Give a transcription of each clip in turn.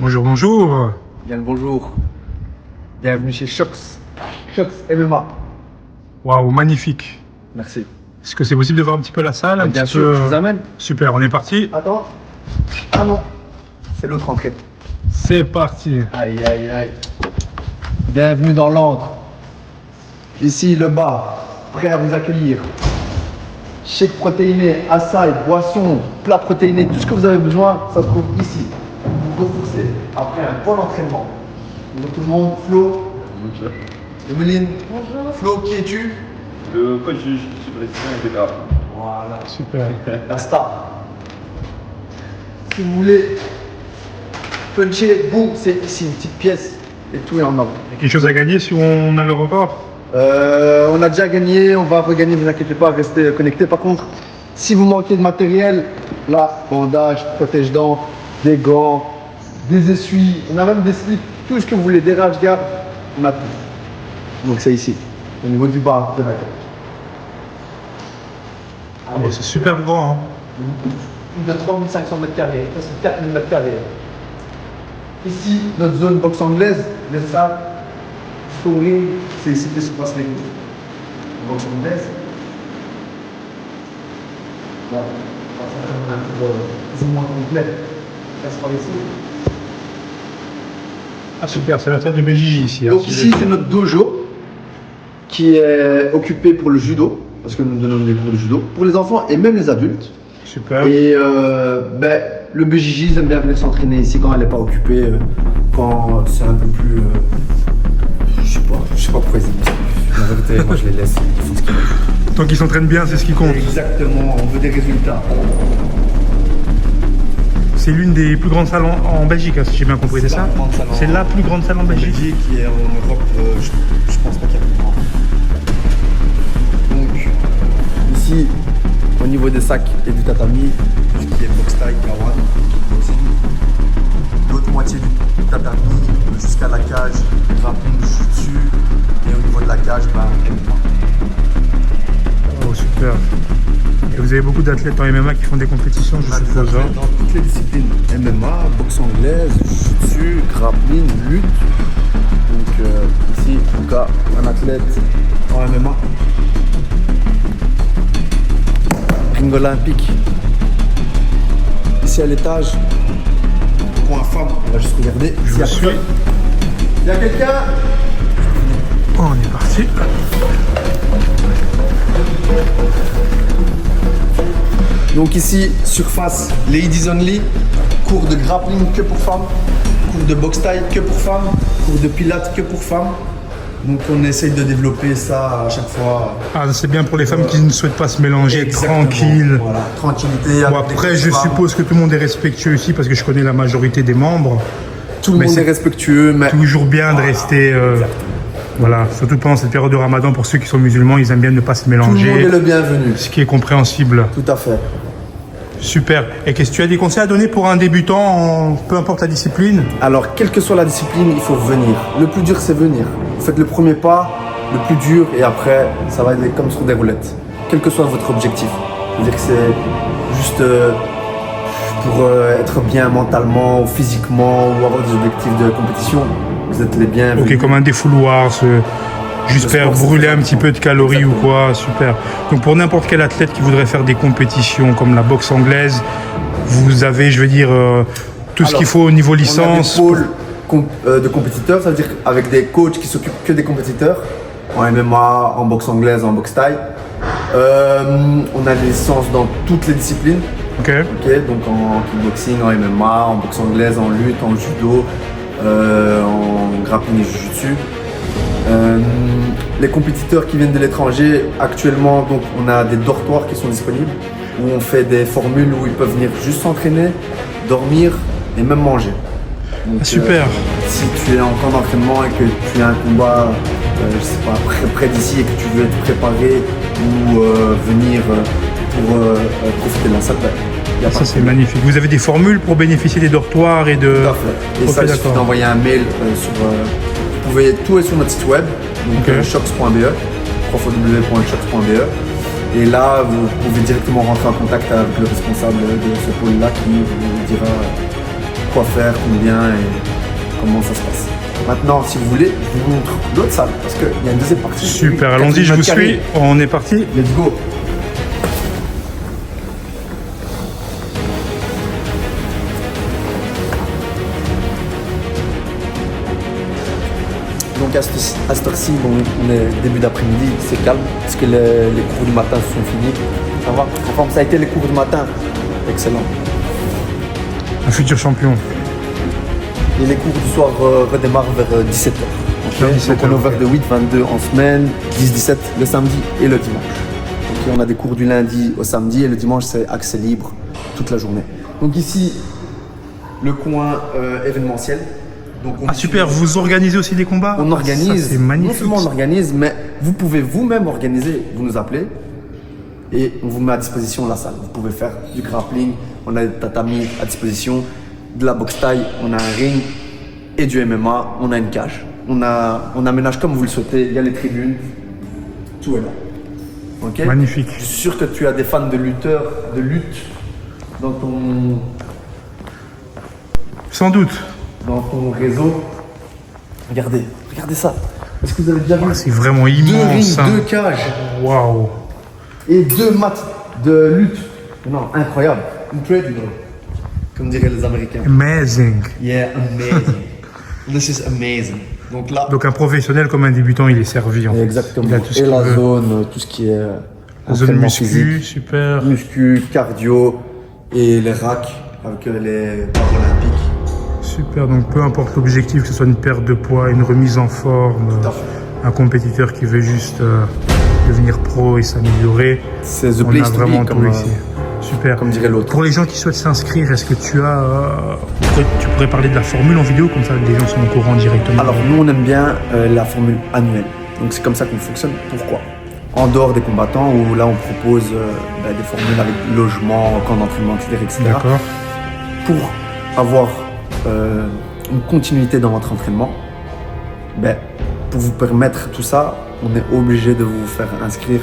Bonjour, bonjour. Bien le bonjour. Bienvenue chez Shox. Shox MMA. Waouh, magnifique. Merci. Est-ce que c'est possible de voir un petit peu la salle un Bien petit sûr, peu, je vous amène. Super, on est parti. Attends. Ah non. C'est l'autre entrée. C'est parti. Aïe aïe aïe. Bienvenue dans l'antre. Ici le bar, prêt à vous accueillir. Shake protéiné, açaï, boisson, plat protéiné, tout ce que vous avez besoin, ça se trouve ici. Vous ressourcez après un bon entraînement. Bonjour tout le monde, Flo. Bonjour. Emeline. Bonjour. Flo, qui es-tu? Le coach du brésilien est grave. Voilà. Super. La star. Si vous voulez puncher, boum, c'est ici, une petite pièce et tout est en ordre. Il y a quelque chose à gagner si on a le record? On a déjà gagné, on va regagner, ne vous inquiétez pas, restez connectés. Par contre, si vous manquez de matériel, là, bandage, protège-dents, des gants, des essuies, on a même des slips, tout ce que vous voulez, des rash-guards, on a tout. Donc c'est ici, au niveau du bar de la cage. Ah, bon, c'est super grand. Hein. De 3500 mètres carrés, ça c'est 4000 mètres carrés. Ici, notre zone boxe anglaise, les salles, scoring, c'est ici que se passe les cours. Boxe anglaise. Là, on va faire un tour plus ou moins complet. Ça se passe ici. Ah super, c'est la salle de BJJ ici. Hein. Donc ici, c'est notre dojo qui est occupé pour le judo, parce que nous donnons des cours de judo, pour les enfants et même les adultes. Super. Et le BJJ, ils aiment bien venir s'entraîner ici quand elle n'est pas occupée, quand c'est un peu plus. Je sais pas pourquoi ils aiment ça. La vérité, moi je les laisse, ils font ce qu'ils veulent. Tant qu'ils s'entraînent bien, c'est ce qui compte. Exactement, on veut des résultats. C'est l'une des plus grandes salles en Belgique, hein, si j'ai bien compris, c'est ça? C'est la plus grande salle en Belgique. Qui est en Europe, je pense pas qu'il y a plus grand. Donc, ici, au niveau des sacs et du tatami, tout ce qui est box taille, kawan, boxing. L'autre moitié du tatami jusqu'à la cage, grappling, jiu-jitsu. Et au niveau de la cage, MMA. Oh super. Et vous avez beaucoup d'athlètes en MMA qui font des compétitions, je On a des suppose. athlètes dans toutes les disciplines. MMA, boxe anglaise, jiu-jitsu, grappling, lutte. Donc ici, en tout cas, un athlète en MMA. Ring olympique. Ici à l'étage, pour la femme, on va juste regarder. Je vous suis. Il y a quelqu'un? Oh, on est parti. Donc ici, surface, ladies only, cours de grappling que pour femmes, cours de boxe taille que pour femmes, cours de pilates que pour femmes. Donc on essaye de développer ça à chaque fois. Ah, c'est bien pour les femmes qui ne souhaitent pas se mélanger, être Exactement. tranquilles. Voilà, tranquillité. Bon, avec des après, je femmes. suppose que tout le monde est respectueux ici parce que je connais la majorité des membres. Tout le mais monde c'est est respectueux, mais Toujours bien de rester. Voilà, surtout pendant cette période de Ramadan, pour ceux qui sont musulmans, ils aiment bien ne pas se tout le monde est mélanger, le bienvenu. ce qui est compréhensible. Tout à fait. Super. Et qu'est-ce que tu as des conseils à donner pour un débutant, peu importe la discipline? Alors, quelle que soit la discipline, il faut venir. Le plus dur, c'est venir. Vous faites le premier pas, le plus dur, et après, ça va être comme sur des roulettes. Quel que soit votre objectif. C'est-à-dire que c'est juste pour être bien mentalement ou physiquement ou avoir des objectifs de compétition. Vous êtes les bienvenus. Ok, comme un défouloir, juste Le faire sport, c'est brûler très un petit peu de calories Exactement. ou quoi, super. Donc pour n'importe quel athlète qui voudrait faire des compétitions comme la boxe anglaise, vous avez, je veux dire, tout ce Alors, qu'il faut au niveau licence. On a des pôles de compétiteurs, ça veut dire avec des coachs qui s'occupent que des compétiteurs, en MMA, en boxe anglaise, en boxe thaï. On a des licences dans toutes les disciplines. Ok. Ok, donc en kickboxing, en MMA, en boxe anglaise, en lutte, en judo, en grappling et jiu-jitsu. Les compétiteurs qui viennent de l'étranger, actuellement, donc on a des dortoirs qui sont disponibles où on fait des formules où ils peuvent venir juste s'entraîner, dormir et même manger. Donc, Ah, super. Si tu es en camp d'entraînement et que tu as un combat, je sais pas, près d'ici et que tu veux être préparé ou venir pour profiter de la salle, y a pas Ça de c'est problème. magnifique. Vous avez des formules pour bénéficier des dortoirs et de. Tout à fait. Et Ok, ça, il suffit d'accord. d'envoyer un mail sur. Vous pouvez tout est sur notre site web, donc Ok. shox.be, www.shox.be. Et là, vous pouvez directement rentrer en contact avec le responsable de ce pôle-là qui vous dira quoi faire, combien et comment ça se passe. Maintenant, si vous voulez, je vous montre l'autre salle parce qu'il y a une deuxième partie. Super, allons-y, je vous suis. On est parti. Let's go. Donc à cette heure-ci, bon, on est début d'après-midi, c'est calme parce que les cours du matin se sont finis. Ça va. Enfin, ça a été les cours du matin. Excellent. Un futur champion. Et les cours du soir redémarrent vers 17h. Okay. 17h, donc on est ouvert ok. de 8-22 en semaine, 10-17 le samedi et le dimanche. Okay. On a des cours du lundi au samedi et le dimanche c'est accès libre toute la journée. Donc ici, le coin événementiel. Donc on Super, vous organisez aussi des combats? On organise, Ça, c'est magnifique. non seulement on organise, mais vous pouvez vous-même organiser, vous nous appelez et on vous met à disposition la salle. Vous pouvez faire du grappling, on a des tatamis à disposition, de la boxe taille, on a un ring et du MMA, on a une cage. On aménage comme vous le souhaitez, il y a les tribunes, tout est là. Ok. Magnifique. Je suis sûr que tu as des fans de lutteurs, de lutte dans Sans doute. ton réseau. Regardez ça. Est-ce que vous avez déjà vu C'est vraiment 2 immense. rings, hein. 2 cages Waouh. et 2 mats de lutte. Non, incroyable. Incredible. Comme diraient les Américains. Amazing. Yeah, amazing. This is amazing. Donc là, Donc un professionnel comme un débutant, il est servi en fait. exactement. Il a tout ce Et qu'il la veut. zone, tout ce qui est La zone entraînement muscu, physique, super. muscu, cardio et les racks avec les paralympiques. Super, donc peu importe l'objectif, que ce soit une perte de poids, une remise en forme, Tout à fait. un compétiteur qui veut juste devenir pro et s'améliorer, C'est the on a place to vraiment be, tout comme, ici. Super. comme dirait l'autre. Pour les gens qui souhaitent s'inscrire, est-ce que tu pourrais parler de la formule en vidéo, comme ça les gens sont au courant directement? Alors nous on aime bien la formule annuelle. Donc c'est comme ça qu'on fonctionne. Pourquoi? En dehors des combattants où là on propose des formules avec logement, camp d'entraînement, etc. D'accord. Pour avoir une continuité dans votre entraînement, pour vous permettre tout ça, on est obligé de vous faire inscrire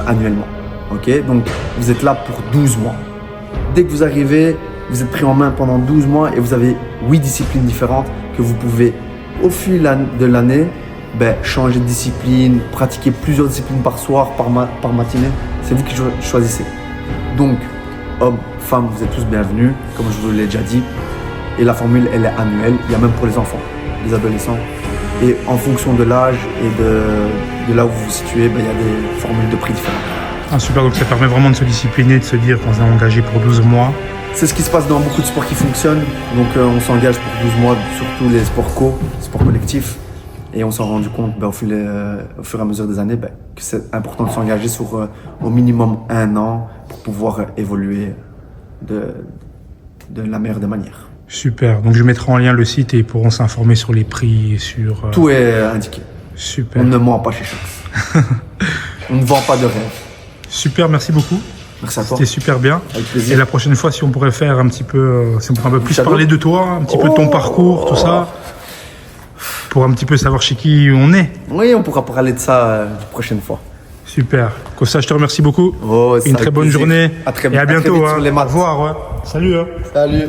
annuellement. Ok? Donc vous êtes là pour 12 mois. Dès que vous arrivez, vous êtes pris en main pendant 12 mois et vous avez 8 disciplines différentes que vous pouvez, au fil de l'année, changer de discipline, pratiquer plusieurs disciplines par soir, par matinée. C'est vous qui choisissez. Donc, hommes, femmes, vous êtes tous bienvenus, comme je vous l'ai déjà dit. Et la formule, elle est annuelle. Il y a même pour les enfants, les adolescents. Et en fonction de l'âge et de là où vous vous situez, il y a des formules de prix différentes. Ah, super, donc ça permet vraiment de se discipliner, de se dire qu'on s'est engagé pour 12 mois. C'est ce qui se passe dans beaucoup de sports qui fonctionnent. Donc on s'engage pour 12 mois, surtout les sports sports collectifs. Et on s'est rendu compte au fur et à mesure des années que c'est important de s'engager sur au minimum 1 an pour pouvoir évoluer de la meilleure des manières. Super, donc je mettrai en lien le site et ils pourront s'informer sur les prix et sur... Tout est indiqué. Super. On ne ment pas chez Shox. On ne vend pas de rêve. Super, merci beaucoup. Merci à toi. C'était super bien. Avec plaisir. Et la prochaine fois, si on pourrait faire un petit peu, si on pourrait un peu plus Shadow. parler de toi, un petit peu de ton parcours, tout ça, pour un petit peu savoir chez qui on est. Oui, on pourra parler de ça la prochaine fois. Super. Comme ça, je te remercie beaucoup. Oh, c'est Une avec très bonne plaisir. journée. À très et à bientôt. vite Hein. sur les Au mats. revoir. Ouais. Salut. Hein. Salut.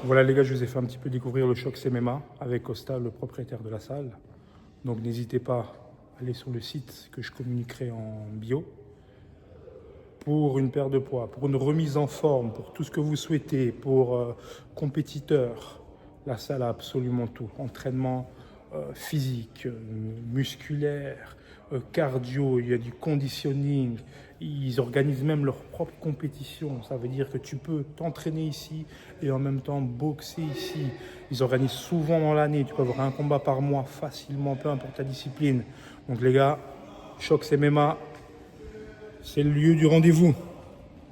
Voilà les gars, je vous ai fait un petit peu découvrir le Shox MMA avec Costa, le propriétaire de la salle. Donc n'hésitez pas à aller sur le site que je communiquerai en bio. Pour une perte de poids, pour une remise en forme, pour tout ce que vous souhaitez, pour compétiteurs, la salle a absolument tout. Entraînement physique, musculaire, cardio, il y a du conditioning. Ils organisent même leur propre compétition. Ça veut dire que tu peux t'entraîner ici et en même temps boxer ici. Ils organisent souvent dans l'année. Tu peux avoir un combat par mois facilement, peu importe ta discipline. Donc les gars, Shox MMA, c'est le lieu du rendez-vous.